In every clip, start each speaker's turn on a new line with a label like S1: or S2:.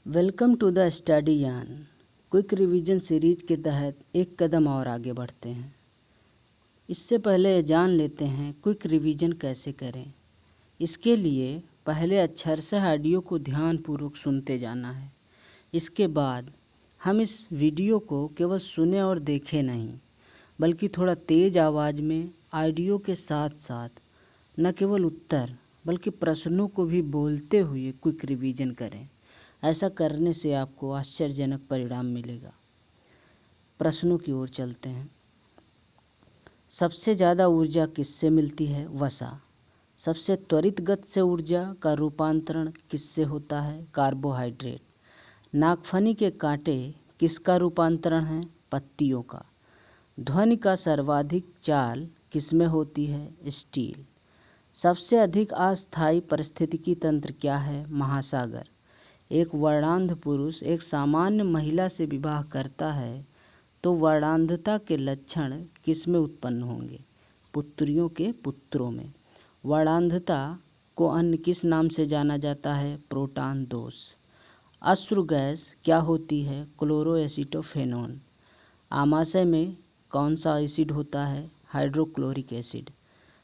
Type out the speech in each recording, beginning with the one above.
S1: Welcome to the study यान quick revision series के तहत एक कदम और आगे बढ़ते हैं। इससे पहले जान लेते हैं क्विक रिवीजन कैसे करें। इसके लिए पहले अक्षर से ऑडियो को ध्यानपूर्वक सुनते जाना है। इसके बाद हम इस वीडियो को केवल सुने और देखें नहीं, बल्कि थोड़ा तेज़ आवाज़ में ऑडियो के साथ साथ न केवल उत्तर बल्कि प्रश्नों को भी बोलते हुए क्विक रिवीजन करें। ऐसा करने से आपको आश्चर्यजनक परिणाम मिलेगा। प्रश्नों की ओर चलते हैं। सबसे ज़्यादा ऊर्जा किससे मिलती है? वसा। सबसे त्वरित गति से ऊर्जा का रूपांतरण किससे होता है? कार्बोहाइड्रेट। नागफनी के कांटे किसका रूपांतरण है? पत्तियों का। ध्वनि का सर्वाधिक चाल किसमें होती है? स्टील। सबसे अधिक अस्थायी पारिस्थितिकी तंत्र क्या है? महासागर। एक वर्णांध पुरुष एक सामान्य महिला से विवाह करता है तो वर्णांधता के लक्षण किसमें उत्पन्न होंगे? पुत्रियों के पुत्रों में। वर्णांधता को अन्य किस नाम से जाना जाता है? प्रोटॉन दोष। अश्रु गैस क्या होती है? क्लोरोएसिटोफेनोन। आमाशय में कौन सा एसिड होता है? Hydrochloric acid.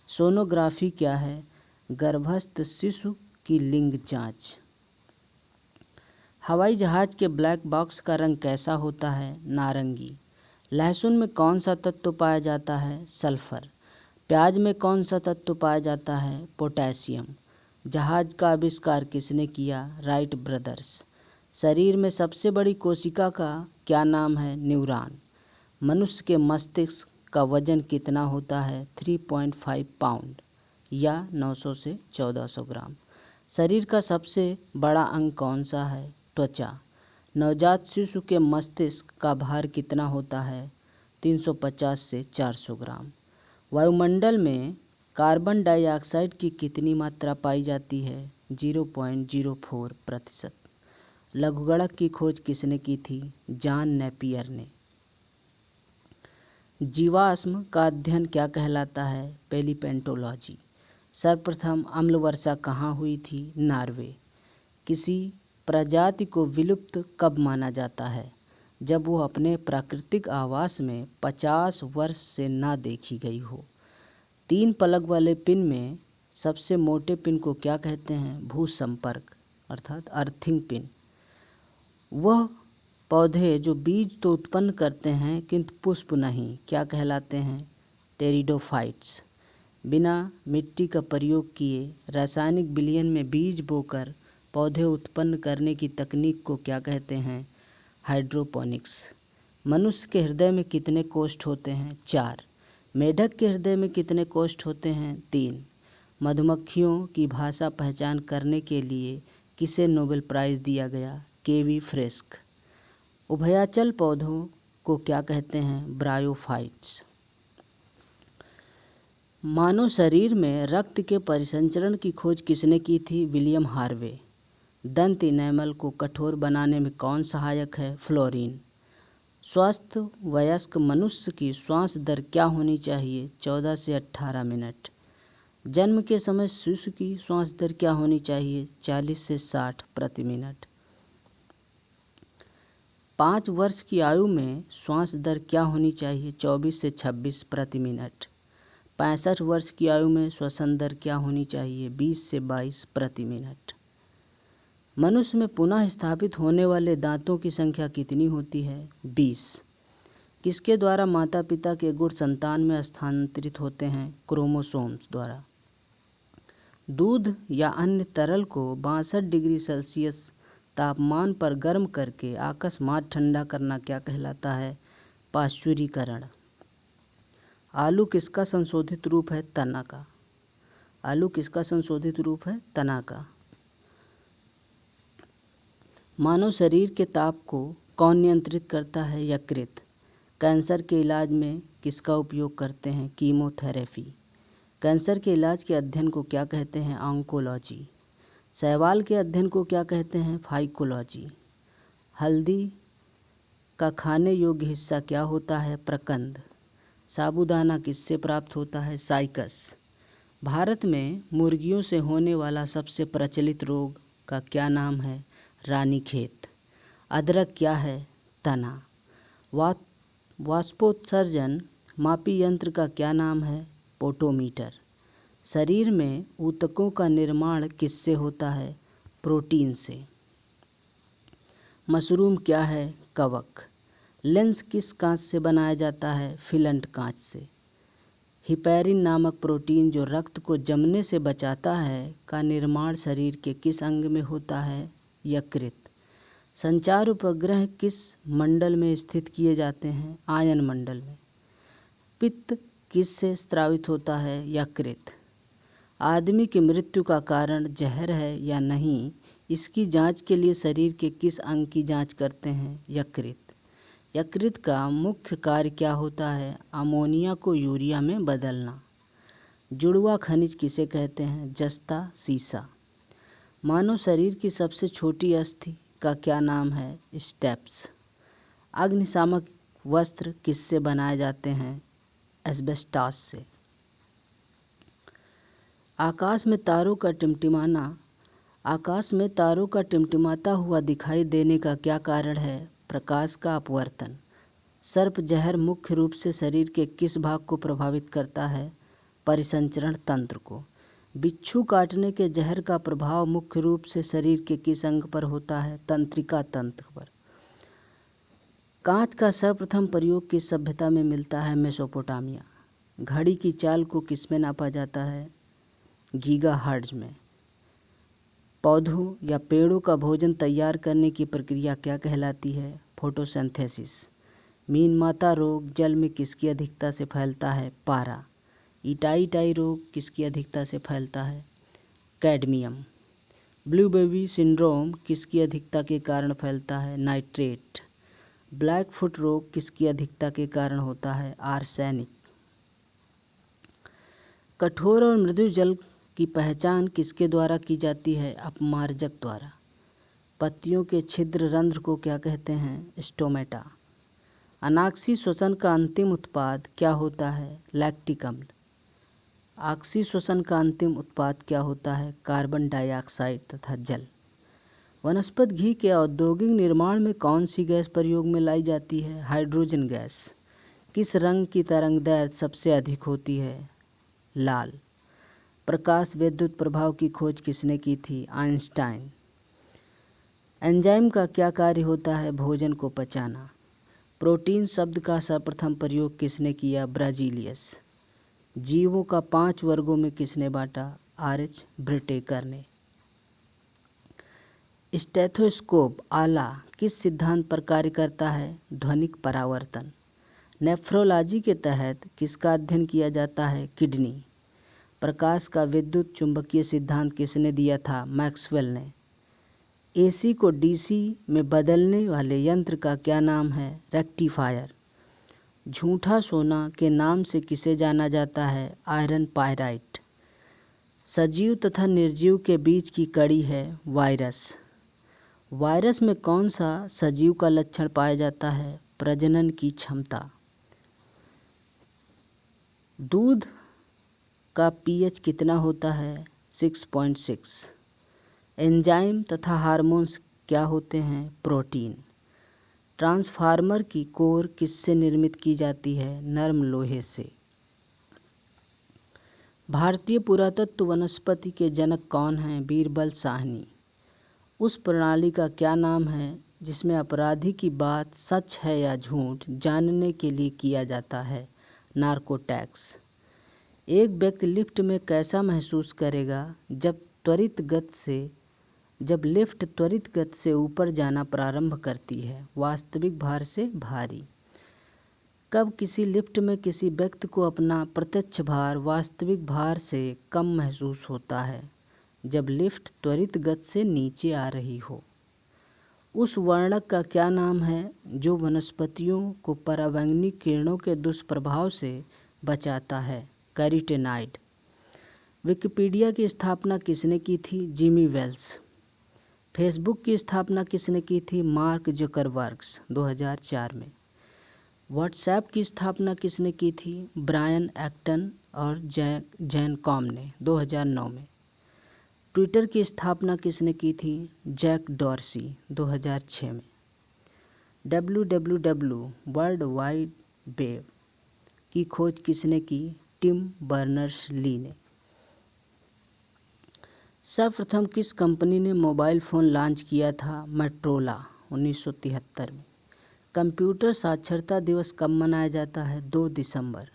S1: सोनोग्राफी क्या है? गर्भस्थ शिशु की लिंग जांच। हवाई जहाज के ब्लैक बॉक्स का रंग कैसा होता है? नारंगी। लहसुन में कौन सा तत्व पाया जाता है? सल्फर। प्याज में कौन सा तत्व पाया जाता है? पोटेशियम। जहाज का आविष्कार किसने किया? Wright brothers. शरीर में सबसे बड़ी कोशिका का क्या नाम है? न्यूरॉन। मनुष्य के मस्तिष्क का वजन कितना होता है? 3.5 पाउंड या 900 से 1400 ग्राम। शरीर का सबसे बड़ा अंग कौन सा है? त्वचा। नवजात शिशु के मस्तिष्क का भार कितना होता है? 350 से 400 ग्राम। वायुमंडल में कार्बन डाइऑक्साइड की कितनी मात्रा पाई जाती है? 0.04%। लघुगणक की खोज किसने की थी? जॉन नेपियर ने। जीवाश्म का अध्ययन क्या कहलाता है? पैलियोंटोलॉजी। सर्वप्रथम अम्ल वर्षा कहाँ हुई थी? नॉर्वे। किसी प्रजाति को विलुप्त कब माना जाता है? जब वो अपने प्राकृतिक आवास में 50 वर्ष से ना देखी गई हो। 3 पलक वाले पिन में सबसे मोटे पिन को क्या कहते हैं? भू संपर्क अर्थात अर्थिंग पिन। वह पौधे जो बीज तो उत्पन्न करते हैं किंतु पुष्प नहीं, क्या कहलाते हैं? टेरिडोफाइट्स। बिना मिट्टी का प्रयोग किए रासायनिक विलयन में बीज बोकर पौधे उत्पन्न करने की तकनीक को क्या कहते हैं? हाइड्रोपोनिक्स। मनुष्य के हृदय में कितने कोष्ठ होते हैं? 4। मेढक के हृदय में कितने कोष्ठ होते हैं? 3। मधुमक्खियों की भाषा पहचान करने के लिए किसे नोबेल प्राइज़ दिया गया? केवी फ्रेस्क। उभयचर पौधों को क्या कहते हैं? ब्रायोफाइट्स। मानव शरीर में रक्त के परिसंचरण की खोज किसने की थी? William Harvey. दंत इनेमल को कठोर बनाने में कौन सहायक है? फ्लोरीन। स्वस्थ वयस्क मनुष्य की श्वास दर क्या होनी चाहिए? 14 से 18 मिनट। जन्म के समय शिशु की श्वास दर क्या होनी चाहिए? 40 से 60 प्रति मिनट। 5 वर्ष की आयु में श्वास दर क्या होनी चाहिए? 24 से 26 प्रति मिनट। 65 वर्ष की आयु में श्वसन दर क्या होनी चाहिए? 20 से 22 प्रति मिनट। मनुष्य में पुनः स्थापित होने वाले दांतों की संख्या कितनी होती है? 20। किसके द्वारा माता पिता के गुण संतान में स्थानांतरित होते हैं? क्रोमोसोम्स द्वारा। दूध या अन्य तरल को 62 डिग्री सेल्सियस तापमान पर गर्म करके अकस्मात ठंडा करना क्या कहलाता है? पाश्चुरीकरण। आलू किसका संशोधित रूप है? तना का। आलू किसका संशोधित रूप है? तना का। मानव शरीर के ताप को कौन नियंत्रित करता है? यकृत। कैंसर के इलाज में किसका उपयोग करते हैं? कीमोथेरेपी। कैंसर के इलाज के अध्ययन को क्या कहते हैं? ऑन्कोलॉजी। शैवाल के अध्ययन को क्या कहते हैं? फाइकोलॉजी। हल्दी का खाने योग्य हिस्सा क्या होता है? प्रकंद। साबूदाना किससे प्राप्त होता है? साइकस। भारत में मुर्गियों से होने वाला सबसे प्रचलित रोग का क्या नाम है? रानीखेत। अदरक क्या है? तना। वाष्पोत्सर्जन मापी यंत्र का क्या नाम है? पोटोमीटर। शरीर में ऊतकों का निर्माण किससे होता है? प्रोटीन से। मशरूम क्या है? कवक। लेंस किस कांच से बनाया जाता है? फिलंट कांच से। हिपैरिन नामक प्रोटीन जो रक्त को जमने से बचाता है का निर्माण शरीर के किस अंग में होता है? यकृत। संचार उपग्रह किस मंडल में स्थित किए जाते हैं? आयन मंडल में। पित्त किससे स्रावित होता है? यकृत। आदमी की मृत्यु का कारण जहर है या नहीं, इसकी जांच के लिए शरीर के किस अंग की जांच करते हैं? यकृत। यकृत का मुख्य कार्य क्या होता है? अमोनिया को यूरिया में बदलना। जुड़वा खनिज किसे कहते हैं? जस्ता, सीसा। मानव शरीर की सबसे छोटी अस्थि का क्या नाम है? स्टेप्स। अग्निशामक वस्त्र किससे बनाए जाते हैं? एस्बेस्टॉस से। आकाश में तारों का टिमटिमाता हुआ दिखाई देने का क्या कारण है? प्रकाश का अपवर्तन। सर्प जहर मुख्य रूप से शरीर के किस भाग को प्रभावित करता है? परिसंचरण तंत्र को। बिच्छू काटने के जहर का प्रभाव मुख्य रूप से शरीर के किस अंग पर होता है? तंत्रिका तंत्र पर। कांच का सर्वप्रथम प्रयोग किस सभ्यता में मिलता है? मेसोपोटामिया। घड़ी की चाल को किसमें नापा जाता है? गीगाहर्ट्ज में। पौधों या पेड़ों का भोजन तैयार करने की प्रक्रिया क्या कहलाती है? फोटोसिंथेसिस। मीनमाता रोग जल में किसकी अधिकता से फैलता है? पारा। इटाई रोग किसकी अधिकता से फैलता है? कैडमियम। ब्लू बेबी सिंड्रोम किसकी अधिकता के कारण फैलता है? नाइट्रेट। ब्लैक फुट रोग किसकी अधिकता के कारण होता है? आर्सेनिक। कठोर और मृदु जल की पहचान किसके द्वारा की जाती है? अपमार्जक द्वारा। पत्तियों के छिद्र रंध्र को क्या कहते हैं? स्टोमेटा। अनाक्सी श्वसन का अंतिम उत्पाद क्या होता है? लैक्टिक अम्ल। आक्सी श्वसन का अंतिम उत्पाद क्या होता है? कार्बन डाइऑक्साइड तथा जल। वनस्पति घी के औद्योगिक निर्माण में कौन सी गैस प्रयोग में लाई जाती है? Hydrogen gas. किस रंग की तरंगदैर्घ्य सबसे अधिक होती है? लाल। प्रकाश विद्युत प्रभाव की खोज किसने की थी? आइंस्टाइन। एंजाइम का क्या कार्य होता है? भोजन को पचाना। प्रोटीन शब्द का सर्वप्रथम प्रयोग किसने किया? ब्राजीलियस। जीवों का 5 वर्गों में किसने बांटा? आर.एच. ब्रिटेकर ने। स्टेथोस्कोप आला किस सिद्धांत पर कार्य करता है? ध्वनिक परावर्तन। नेफ्रोलॉजी के तहत किसका अध्ययन किया जाता है? किडनी। प्रकाश का विद्युत चुंबकीय सिद्धांत किसने दिया था? मैक्सवेल ने। एसी को डीसी में बदलने वाले यंत्र का क्या नाम है? रेक्टिफायर। झूठा सोना के नाम से किसे जाना जाता है? Iron pyrite. सजीव तथा निर्जीव के बीच की कड़ी है वायरस। वायरस में कौन सा सजीव का लक्षण पाया जाता है? प्रजनन की क्षमता। दूध का पीएच कितना होता है? 6.6। एंजाइम तथा हार्मोन्स क्या होते हैं? प्रोटीन। ट्रांसफार्मर की कोर किससे निर्मित की जाती है? नरम लोहे से। भारतीय पुरातत्व वनस्पति के जनक कौन हैं? बीरबल साहनी। उस प्रणाली का क्या नाम है जिसमें अपराधी की बात सच है या झूठ जानने के लिए किया जाता है? नार्कोटैक्स। एक व्यक्ति लिफ्ट में कैसा महसूस करेगा जब लिफ्ट त्वरित गति से ऊपर जाना प्रारंभ करती है? वास्तविक भार से भारी। कब किसी लिफ्ट में किसी व्यक्ति को अपना प्रत्यक्ष भार वास्तविक भार से कम महसूस होता है? जब लिफ्ट त्वरित गति से नीचे आ रही हो। उस वर्णक का क्या नाम है जो वनस्पतियों को पराबैंगनी किरणों के दुष्प्रभाव से बचाता है? कैरोटीनॉइड। विकिपीडिया की स्थापना किसने की थी? Jimmy Wales. फेसबुक की स्थापना किसने की थी? मार्क जुकरबर्ग 2004 में। व्हाट्सएप की स्थापना किसने की थी? ब्रायन एक्टन और जैन कॉम ने 2009 में। ट्विटर की स्थापना किसने की थी? जैक डॉर्सी 2006 में। WWW वर्ल्ड वाइड वेब की खोज किसने की? टिम बर्नर्स-ली ने। सर्वप्रथम किस कंपनी ने मोबाइल फ़ोन लॉन्च किया था? मोटोरोला 1973 में। कंप्यूटर साक्षरता दिवस कब मनाया जाता है? 2 दिसंबर।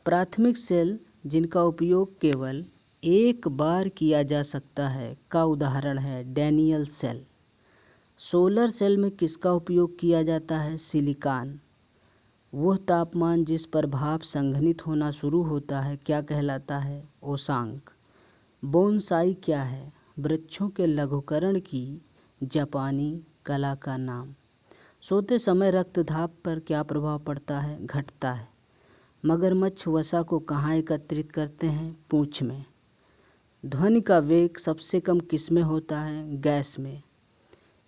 S1: प्राथमिक सेल जिनका उपयोग केवल एक बार किया जा सकता है का उदाहरण है डैनियल सेल। सोलर सेल में किसका उपयोग किया जाता है? सिलिकॉन। वह तापमान जिस पर भाप संघनित होना शुरू होता है क्या कहलाता है? उष्मांक। बोनसाई क्या है? वृक्षों के लघुकरण की जापानी कला का नाम। सोते समय रक्तचाप पर क्या प्रभाव पड़ता है? घटता है। मगरमच्छ वसा को कहाँ एकत्रित करते हैं? पूंछ में। ध्वनि का वेग सबसे कम किसमें होता है? गैस में।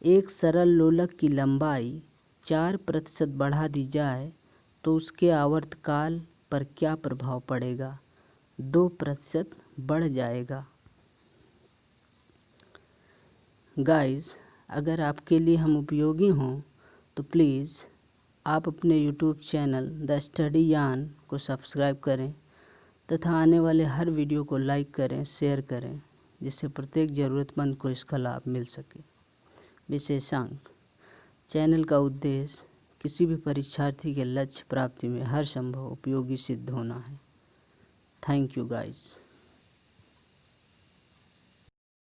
S1: एक सरल लोलक की लंबाई 4% बढ़ा दी जाए तो उसके आवर्तकाल पर क्या प्रभाव पड़ेगा? 2% बढ़ जाएगा। गाइस, अगर आपके लिए हम उपयोगी हों तो प्लीज़ आप अपने यूट्यूब चैनल द स्टडी यान को सब्सक्राइब करें तथा आने वाले हर वीडियो को लाइक करें, शेयर करें, जिससे प्रत्येक ज़रूरतमंद को इसका लाभ मिल सके। विशेषांक: चैनल का उद्देश्य किसी भी परीक्षार्थी के लक्ष्य प्राप्ति में हर संभव उपयोगी सिद्ध होना है। Thank you guys.